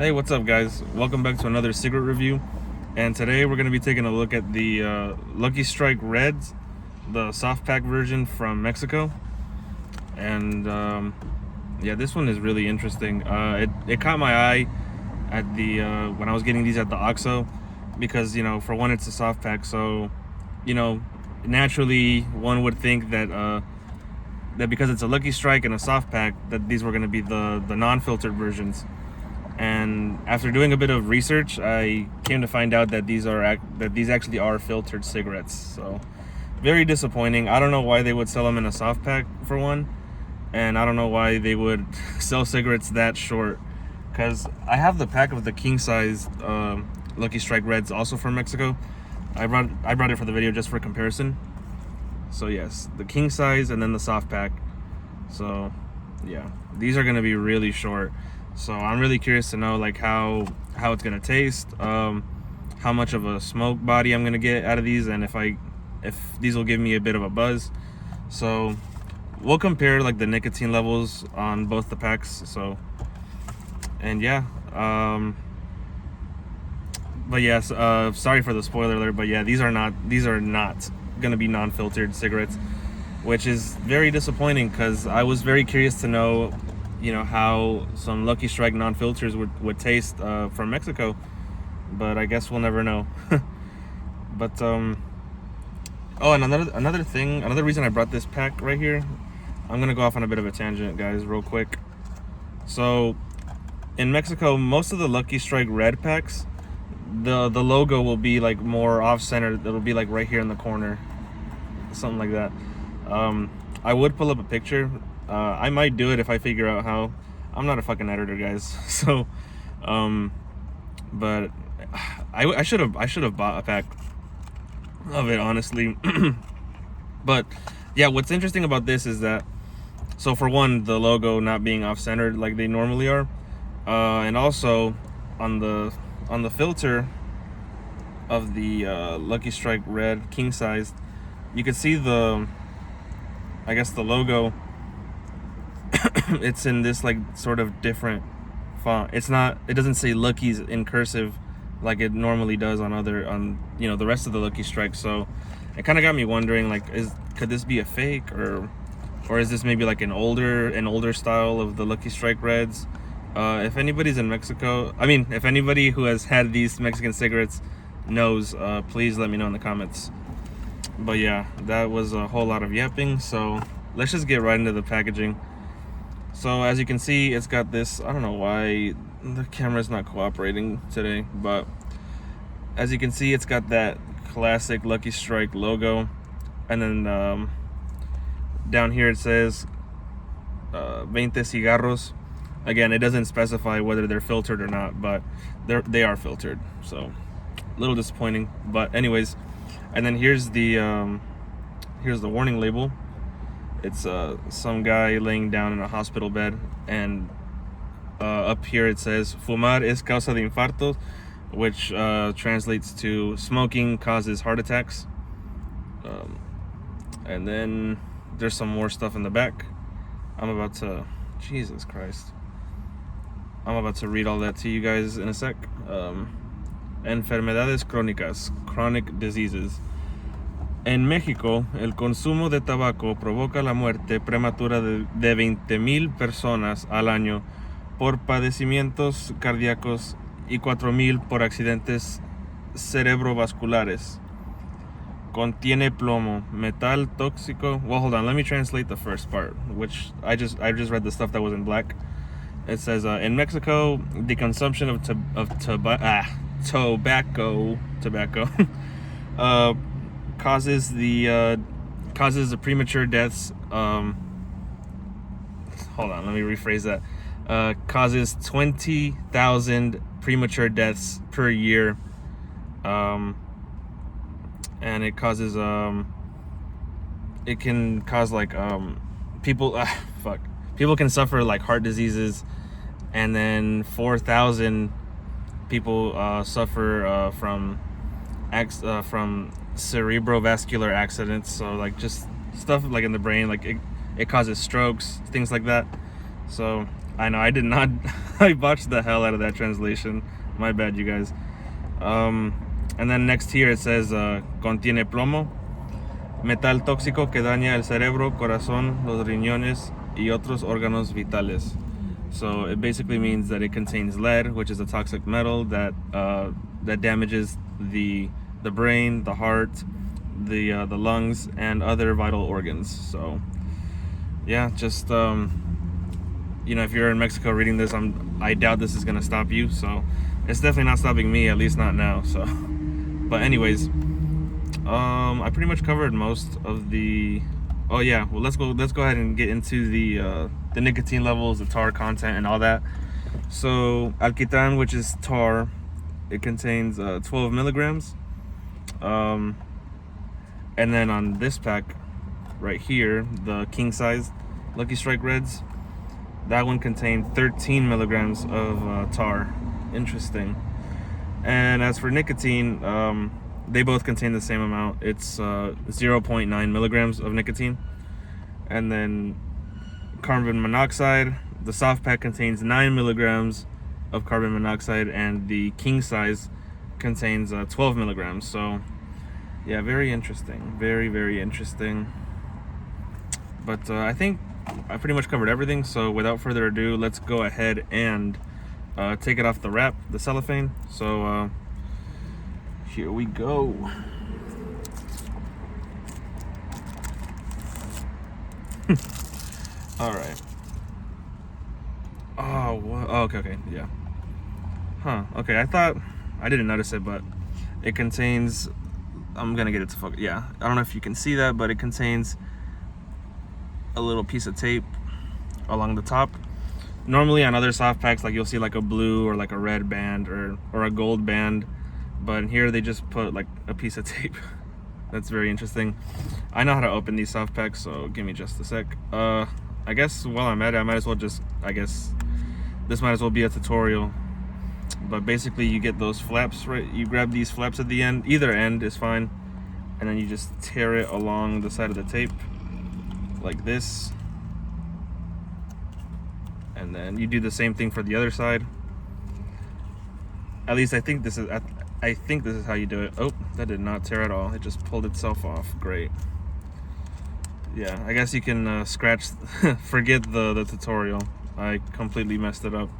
Hey, what's up, guys? Welcome back to another cigarette review. And today we're going to be taking a look at the Lucky Strike Reds, the soft pack version from Mexico. And yeah, this one is really interesting. It caught my eye at the when I was getting these at the OXXO because, for one, it's a soft pack. So, naturally one would think that that because it's a Lucky Strike and a soft pack, that these were going to be the non-filtered versions. And after doing a bit of research, I came to find out that these actually are filtered cigarettes. So very disappointing. I don't know why they would sell them in a soft pack, for one, and I don't know why they would sell cigarettes that short, because I have the pack of the king size Lucky Strike Reds, also from Mexico. I brought it for the video just for comparison. So yes, the king size and then the soft pack. So yeah, these are going to be really short. So I'm really curious to know like how it's gonna taste, how much of a smoke body I'm gonna get out of these, and if these will give me a bit of a buzz. So we'll compare like the nicotine levels on both the packs. So, and yeah, but yes, sorry for the spoiler alert, but yeah, these are not gonna be non-filtered cigarettes, which is very disappointing because I was very curious to know how some Lucky Strike non-filters would taste from Mexico, but I guess we'll never know. But oh, and another reason I brought this pack right here, I'm gonna go off on a bit of a tangent, guys, real quick. So in Mexico, most of the Lucky Strike Red packs, the logo will be like more off-center. It'll be like right here in the corner, something like that. I would pull up a picture. I might do it if I figure out how. I'm not a fucking editor, guys. So, but I should have bought a pack of it, honestly. But yeah, what's interesting about this is that, so for one, the logo not being off-centered like they normally are, and also on the filter of the Lucky Strike Red king size, you can see the logo. It's in this like sort of different font. It doesn't say Lucky's in cursive like it normally does on the rest of the Lucky Strike. So it kind of got me wondering, like, could this be a fake, or is this maybe like an older style of the Lucky Strike Reds? If anybody's in Mexico, if anybody who has had these Mexican cigarettes knows, please let me know in the comments. But yeah, that was a whole lot of yapping, so let's just get right into the packaging. So as you can see, it's got this, I don't know why the camera's not cooperating today, but as you can see, it's got that classic Lucky Strike logo, and then down here it says 20 cigarros. Again, it doesn't specify whether they're filtered or not, but they are filtered, so a little disappointing. But anyways, and then here's the warning label. It's some guy laying down in a hospital bed, and up here it says "Fumar es causa de infartos," which translates to "smoking causes heart attacks." And then there's some more stuff in the back. Jesus Christ, I'm about to read all that to you guys in a sec. Enfermedades crónicas, chronic diseases. En México, el consumo de tabaco provoca la muerte prematura de 20,000 personas al año por padecimientos cardíacos y 4,000 por accidentes cerebrovasculares. Contiene plomo, metal tóxico. Well, hold on, let me translate the first part, which I just read the stuff that was in black. It says, in Mexico, the consumption of tobacco causes the premature deaths. Hold on, let me rephrase that. Causes 20,000 premature deaths per year, and it causes it can cause like people can suffer like heart diseases, and then 4,000 people suffer from cerebrovascular accidents. So like just stuff like in the brain, like it causes strokes, things like that. So I know, I did not. I botched the hell out of that translation. My bad, you guys. And then next here it says contiene plomo, metal tóxico que daña el cerebro, corazón, los riñones y otros órganos vitales. So it basically means that it contains lead, which is a toxic metal that damages the brain, the heart, the lungs, and other vital organs. So yeah, just if you're in Mexico reading this, I doubt this is gonna stop you. So it's definitely not stopping me, at least not now. So, but anyways, I pretty much covered most of the. Oh yeah, well let's go ahead and get into the nicotine levels, the tar content, and all that. So alquitrán, which is tar, it contains 12 milligrams. And then on this pack right here, the king size Lucky Strike Reds, that one contained 13 milligrams of tar. Interesting. And as for nicotine, they both contain the same amount. It's 0.9 milligrams of nicotine. And then carbon monoxide, the soft pack contains 9 milligrams of carbon monoxide, and the king size contains 12 milligrams. So yeah, very interesting. Very, very interesting. But I think I pretty much covered everything. So without further ado, let's go ahead and take it off the wrap, the cellophane. So here we go. All right. Oh, what? Oh, okay, yeah. Huh. Okay, I didn't notice it, but it contains. I'm gonna get it to focus. Yeah, I don't know if you can see that, but it contains a little piece of tape along the top. Normally on other soft packs, like you'll see like a blue or like a red band or a gold band, but here they just put like a piece of tape. That's very interesting. I know how to open these soft packs, so give me just a sec. I guess while I'm at it, I might as well just, this might as well be a tutorial. But basically you get those flaps, right? You grab these flaps at the end, either end is fine, and then you just tear it along the side of the tape like this. And then you do the same thing for the other side. At least I think this is how you do it. Oh, that did not tear at all. It just pulled itself off. Great. Yeah, I guess you can scratch, forget the tutorial. I completely messed it up.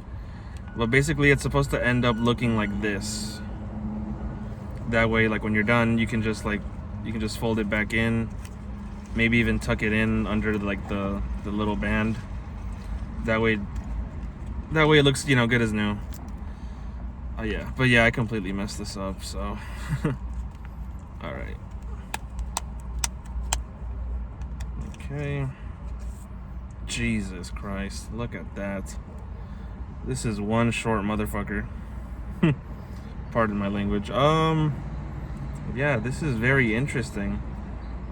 But basically it's supposed to end up looking like this. That way, like when you're done, you can just fold it back in. Maybe even tuck it in under like the little band. That way it looks, good as new. Yeah, but yeah, I completely messed this up, so. All right. Okay. Jesus Christ, look at that. This is one short motherfucker. Pardon my language. Yeah, this is very interesting.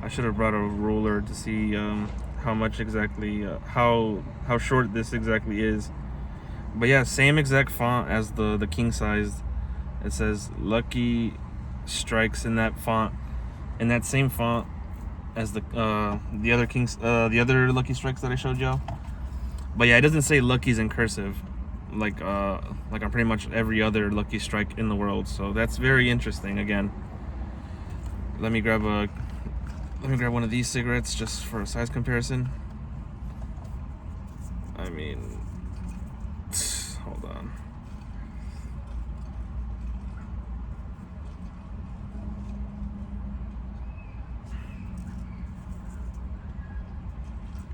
I should have brought a ruler to see how much exactly, how short this exactly is. But yeah, same exact font as the king size. It says Lucky Strikes in that font, in that same font as the other Lucky Strikes that I showed y'all. But yeah, it doesn't say Lucky's in cursive, like on pretty much every other Lucky Strike in the world. So that's very interesting. Again, let me grab one of these cigarettes just for a size comparison. I mean, hold on.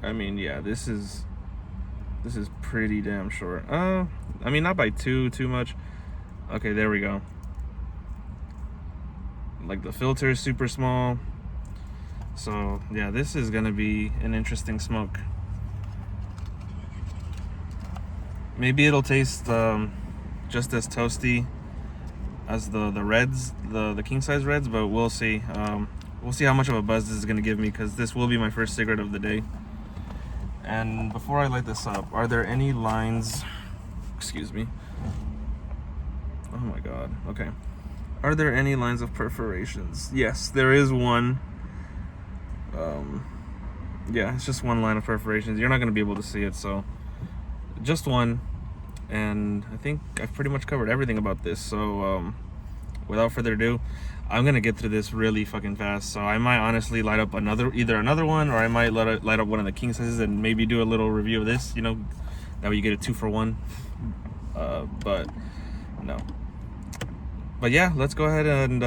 I mean, yeah, this is pretty damn short. I mean, not by too much. Okay, there we go. Like the filter is super small. So yeah, this is gonna be an interesting smoke. Maybe it'll taste just as toasty as the reds, the king size reds, but we'll see. We'll see how much of a buzz this is gonna give me, because this will be my first cigarette of the day. And before I light this up, are there any lines? Excuse me. Oh my god. Okay. Are there any lines of perforations? Yes, there is one. Yeah, it's just one line of perforations. You're not going to be able to see it, so just one, and I think I've pretty much covered everything about this. So without further ado, I'm gonna get through this really fucking fast. So I might honestly light up either another one, or I might light up one of the king sizes and maybe do a little review of this, you know, that way you get a 2 for 1. But no. But yeah, let's go ahead and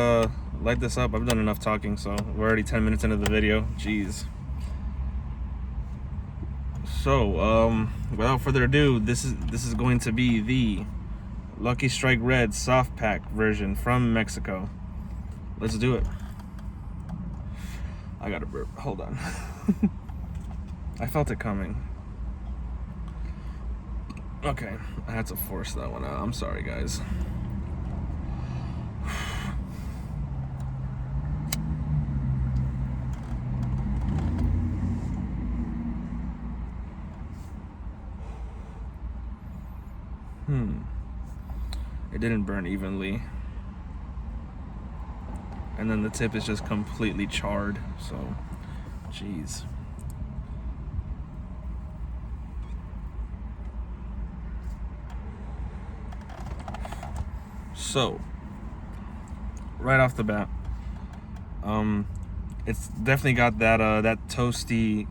light this up. I've done enough talking, so we're already 10 minutes into the video. Jeez. So without further ado, this is going to be the Lucky Strike Red soft pack version from Mexico. Let's do it. I gotta burp. Hold on. I felt it coming. Okay, I had to force that one out. I'm sorry, guys. It didn't burn evenly. And then the tip is just completely charred, so jeez. So right off the bat, it's definitely got that that toasty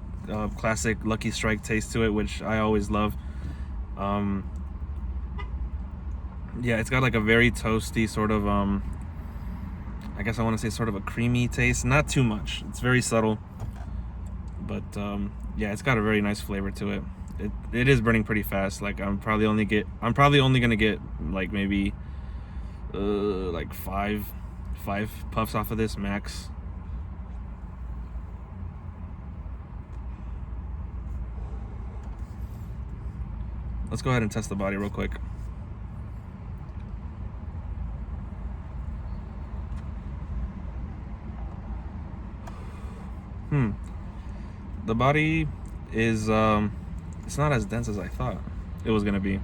classic Lucky Strike taste to it, which I always love. Yeah, it's got like a very toasty sort of I guess I want to say sort of a creamy taste. Not too much. It's very subtle. But yeah, it's got a very nice flavor to it. It is burning pretty fast. Like I'm probably only gonna get like maybe like five puffs off of this max. Let's go ahead and test the body real quick. The body is it's not as dense as I thought it was gonna be.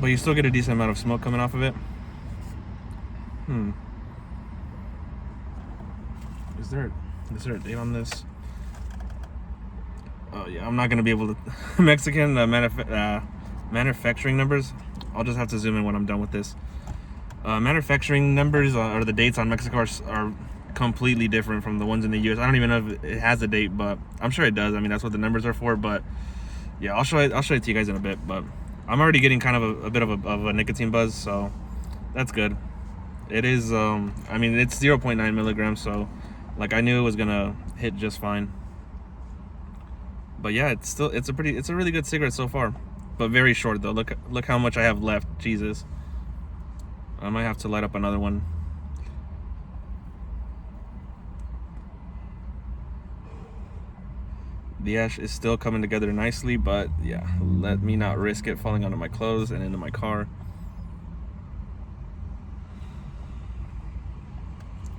But you still get a decent amount of smoke coming off of it. Is there a date on this? Oh yeah, I'm not gonna be able to Mexican manufacturing numbers. I'll just have to zoom in when I'm done with this. Manufacturing numbers or the dates on Mexico are completely different from the ones in the US. I don't even know if it has a date, but I'm sure it does. I mean, that's what the numbers are for. But yeah, I'll show it to you guys in a bit. But I'm already getting kind of a bit of a nicotine buzz, so that's good. It is. I mean, it's 0.9 milligrams, so like I knew it was gonna hit just fine. But yeah, it's a really good cigarette so far. But very short though. Look how much I have left. Jesus. I might have to light up another one. The ash is still coming together nicely, but yeah, let me not risk it falling onto my clothes and into my car.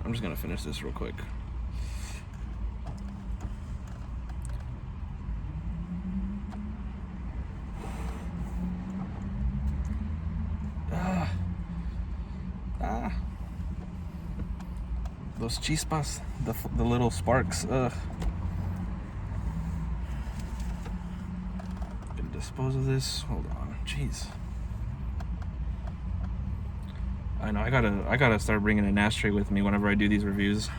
I'm just gonna finish this real quick. Those chispas, the little sparks. Gonna dispose of this. Hold on, jeez. I know I gotta start bringing an ashtray with me whenever I do these reviews.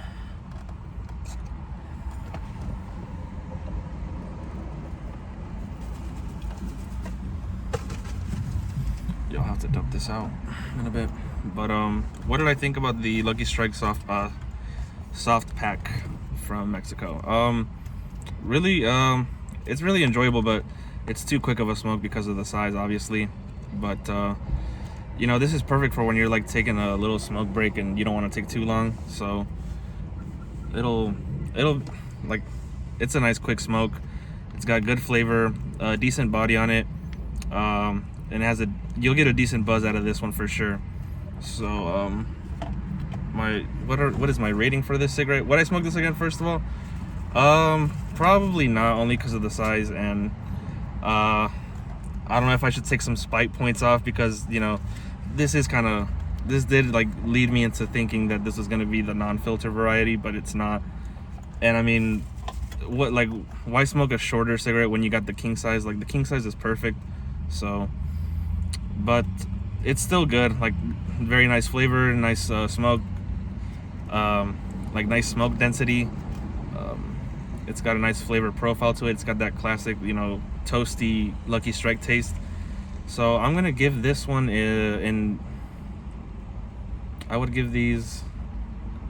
You'll have to dump this out in a bit. But what did I think about the Lucky Strike soft pack from Mexico? Really, it's really enjoyable, but it's too quick of a smoke because of the size, obviously. But you know, this is perfect for when you're like taking a little smoke break and you don't want to take too long. So it'll like, it's a nice quick smoke. It's got good flavor, decent body on it, and it you'll get a decent buzz out of this one for sure. So what is my rating for this cigarette? Would I smoke this again, first of all? Probably not, only because of the size, and I don't know if I should take some spite points off, because you know, this is kind of this did like lead me into thinking that this was gonna be the non-filter variety, but it's not. And I mean, what, like, why smoke a shorter cigarette when you got the king size? Like, the king size is perfect. So, but it's still good. Like, very nice flavor, nice smoke, like nice smoke density. It's got a nice flavor profile to it. It's got that classic, you know, toasty Lucky Strike taste. So I'm gonna give this one I would give these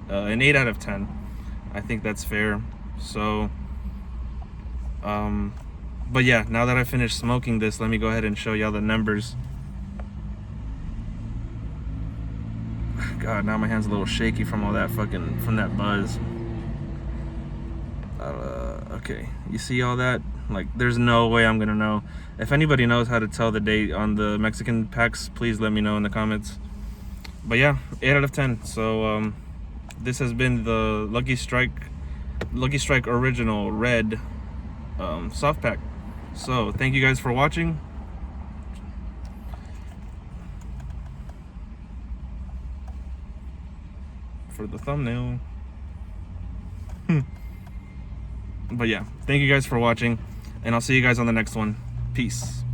an 8 out of 10. I think that's fair. So, but yeah, now that I finished smoking this, let me go ahead and show y'all the numbers. God, now my hand's a little shaky from all that from that buzz. Okay, you see all that? Like, there's no way I'm gonna know. If anybody knows how to tell the date on the Mexican packs, please let me know in the comments. But yeah, 8 out of 10. So this has been the Lucky Strike Original Red soft pack. So thank you guys for watching. For the thumbnail. But yeah, thank you guys for watching, and I'll see you guys on the next one. Peace.